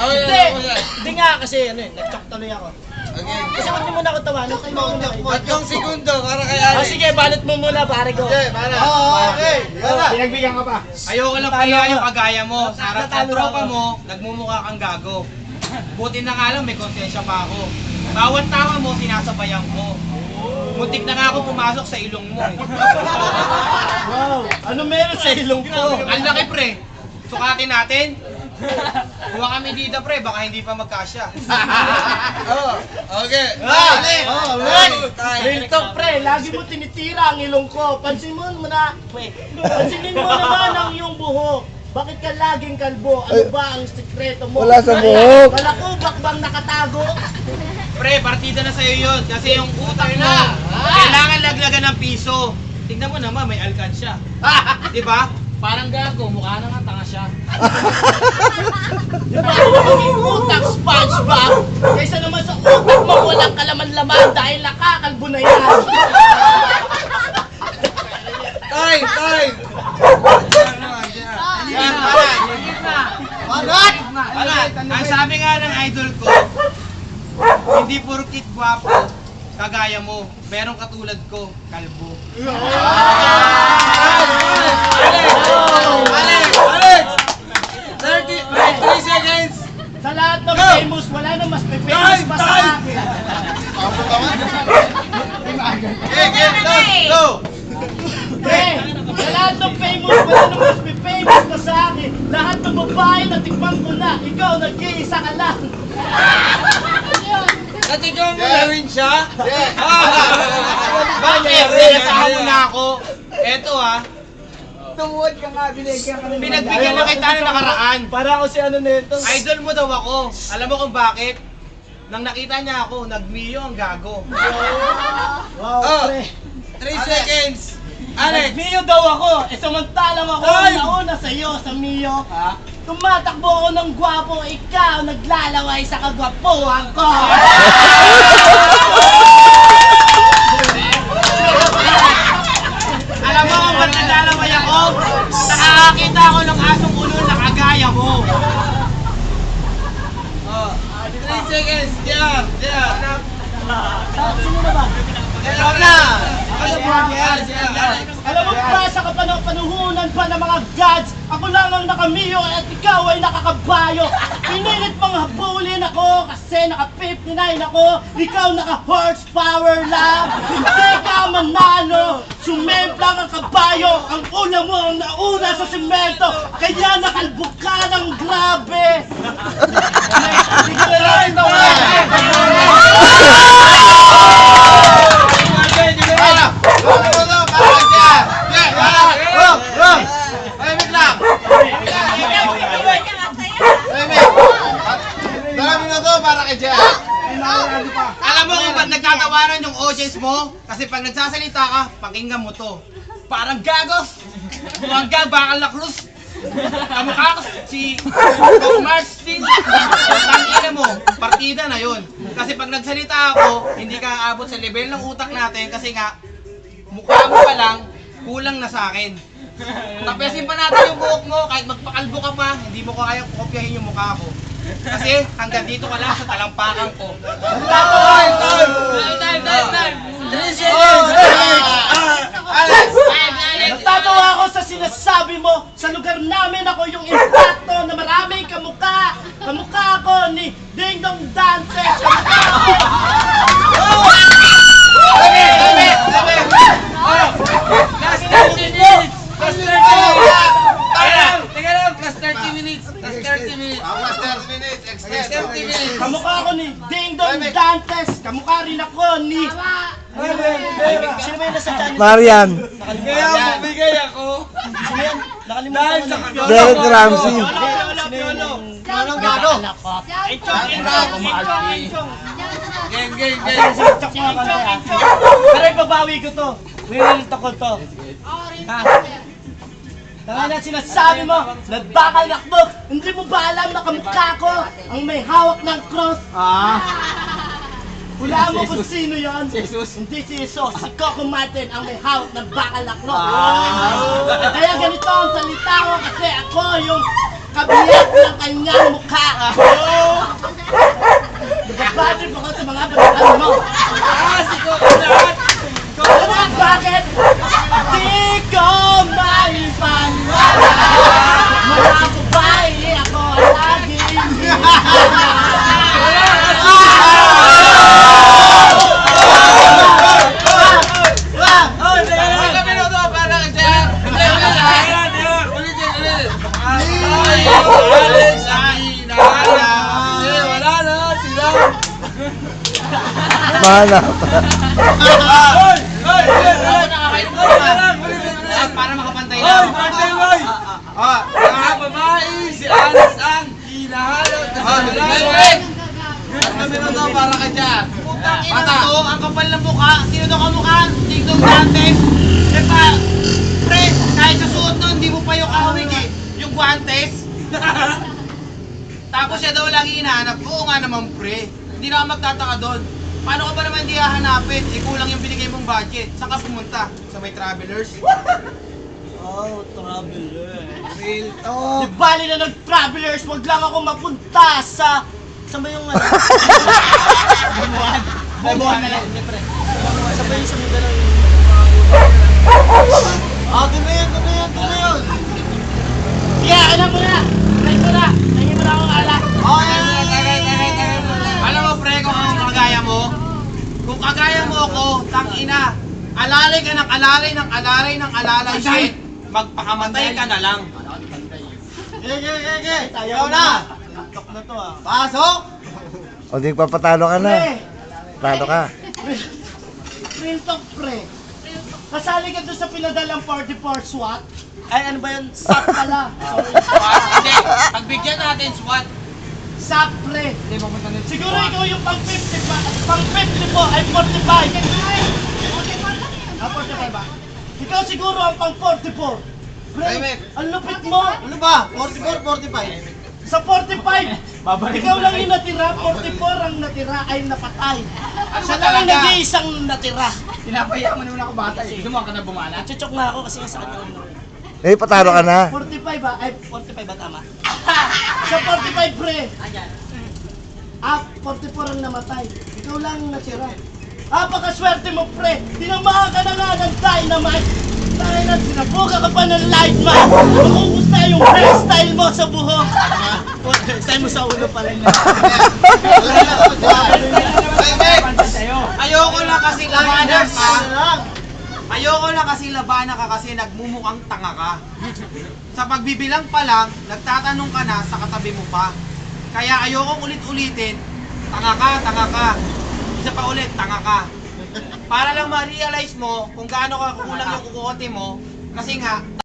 Hindi nga kasi nag-chok tuloy ako. Okay. Kasi huwag niyo muna ako tawanan. Tayo mo muna. Tatlong segundo para kay Alex. Sige, balot mo muna pare ko. Okay, para. Okay. Pinagbigyan ka pa. Ayoko lang kaya yung kagaya mo. Sa harap ng tropa mo, nagmumukha kang gago. Buti na nga lang may konsensya pa ako. Bawat tawa mo, sinasabayan ko. Muntik na nga ako pumasok sa ilong mo. Wow, ano meron sa ilong ko? Ang laki pre. Sukatin natin. Kuha kami dito pre, baka hindi pa magkasya. Okay. Real talk pre, lagi mo tinitira ang ilong ko. Pansinin mo na, pansinin mo naman ang iyong buhok. Bakit ka laging kalbo? Ano ba ang sekreto mo? Wala sa buhok. Balakubak bang nakatago? Pre, partida na sa'yo yun. Kasi yung utak mo, kailangan laglagan ng piso. Tignan mo naman, may alkansya. Diba? Parang gago, mukha na nga tanga siya. Diba yung utak SpongeBob? Kaysa naman sa utak mo walang kalaman-laman dahil nakakalbo na yan. Time! Ang sabi nga ng idol ko, hindi porkit gwapo, kagaya mo, merong katulad ko, kalbo. Alex! 3 seconds! Sa lahat ng famous, wala na mas famous pa sa akin. Go! Sa lahat ng famous, wala na mas famous pa sa akin. Lahat ng babae natikman ko na, ikaw nag-iisa ka lang. Natigaw mo na rin siya? Bakit? Sinasahan mo na ako. Eto Tumuwad ka nga, binigyan ka na. pinagbigyan na kita na nakaraan. Para ako si ano nito. Idol mo daw ako. Alam mo kung bakit? Nang nakita niya ako, nagmiyo ang gago. Wow, pre. 3 seconds! Alex! Mio daw ako! Samantalang ako ang nauna sa iyo sa Mio. Tumatakbo ako ng gwapo, ikaw naglalaway sa kagwapuhan ko! Alam mo kung ba't naglalaway ako? Nakakakita ako ng asong ulo na kagaya mo. 3 seconds! Diyan! Sino na ba? Diyan na! Alam mo ba sa kapanuhunan pa ng mga gods, ako lang ang nakamiyo at ikaw ay nakakabayo. Pinilit mong habulin ako kasi naka-59 ako, ikaw naka-horsepower lang. Hindi ka manalo, sumemplang ang kabayo, ang una mo ang nauna sa simento, kaya nakalbo ka ng grabe. Sige na lang ito. Alam mo kung ba't nagtatawanan yung audience mo? Kasi pag nagsasalita ka, pakinggan mo to. Parang gagos! Huwag bakal na krus! Kamukha ko si Martin! Tangina mo, partida na yun. Kasi pag nagsalita ako, hindi ka aabot sa level ng utak natin kasi nga, mukha mo pa lang, kulang na sa akin. Tapesin pa natin yung buhok mo, kahit magpakalbo ka pa, hindi mo kaya kopyahin yung mukha ko. Kasi hanggang dito ka lang sa talampakan ko. Time! 3 seconds! Alex! Natatawa ako sa sinasabi mo. Sa lugar namin ako yung impacto na maraming kamukha. Kamukha ako ni Ding Dong Dante. Kamukha ako. Last 30 minutes! Last 30 minutes! Teka lang, last 30 minutes! Last 30 minutes! Last 30 minutes! Extend! 30 minutes! Kamukha ako ni Ding Dong Dantes. Kamukha rin ako ni... Sino ba yung nasa channel? Marian. Kaya mabigay ako! Sino yan? Nakalimutan ko na. Derek Ramsey. Anong gado? Game! Pero ibabawi ko to. Nililito ko to. Ha? Tanga na sinasabi mo, nagbakal nakbog. Hindi mo ba alam na kamukha ko ang may hawak ng cross? Hulaan mo kung sino yon? Hindi si Jesus, si Coco Martin ang may hawak ng bakal na cross. Kaya ganito ang salita ko kasi ako yung kabiyak ng kanyang mukha. Mahanap. Hoy! Hoy! Ako nakakainom ko naman. Para makapantay na ako. Mga babae, si Alice ang hinahalot na sa lalaki. Kami na to para ka dyan. Putang ina to, ang kapal ng mukha. Sino to kamukha? Tigdong Dantes. Pre, kahit sa suot nun, hindi mo pa yung kahawig eh. Yung guantes. Tapos siya daw lagi hinahanap. Oo nga naman pre. Hindi na ako magtataka doon. Paano ka ba naman hindi hahanapin? Eh kulang yung binigay mong budget. Saan ka pumunta? Sa may travelers? Oh, traveler. Real Di bali na nag-travelers, wag lang ako mapunta sa may yung ano? Bubuhan na lang, siyempre. Sabay sa mga lang yung doon na yun, doon na yun, doon na yun. Sige, alam mo na! Try mo na! Tingin mo na akong ala! Alam mo pre, kung ang kagaya mo, kung kagaya mo ako, tangina, alalay ka ng alalay ng alalay ng alalay shit, magpakamatay ka na lang. Sige. Ayaw na! TikTok na to ah. Pasok! O di papatalo ka na. Pre! Talo ka. Real talk, pre. Kasali ka doon sa pinadalang 44 SWAT. Ay, ano ba yun? SAP pala. Sorry. Hindi, pagbigyan natin SWAT. SAP, pre. Siguro ikaw yung pang 50 pa. Pang 50 po ay 45. Ah, 45 ba? Ikaw siguro ang pang 44. Pre, Ay, Mek. ang lupit mo. Ano ba? 44, 45? Sa 45, ikaw lang yung natira. 44 ang natira ay napatay. Siya lang ang nag-iisang natira. Pinapaya mo naman ako bata eh. Gusto mo ka na bumala? Chuchok na ako kasi sa kanya ulo. Eh, patalo ka na. 45 ba? Ay, 45 ba tama? Sa 45, pre. Ah, 44 ang namatay. Ikaw lang ang natira. Ah, pakaswerte mo, pre. Tinamaan ka na nga ng dynamite. Dahil na, sinabuga ka pa ng light man. Maubos na yung hairstyle mo sa buhok. Hairstyle mo sa ulo pala niya. Ayoko lang kasi labanan ka. Ayoko lang kasi labanan ka kasi nagmumukhang tanga ka. Sa pagbibilang pa lang, nagtatanong ka na sa katabi mo pa. Kaya ayoko ulit-ulitin, tanga ka. Isa pa ulit, tanga ka. Para lang ma-realize mo kung gaano ka kulang yung kukote mo. Kasi nga,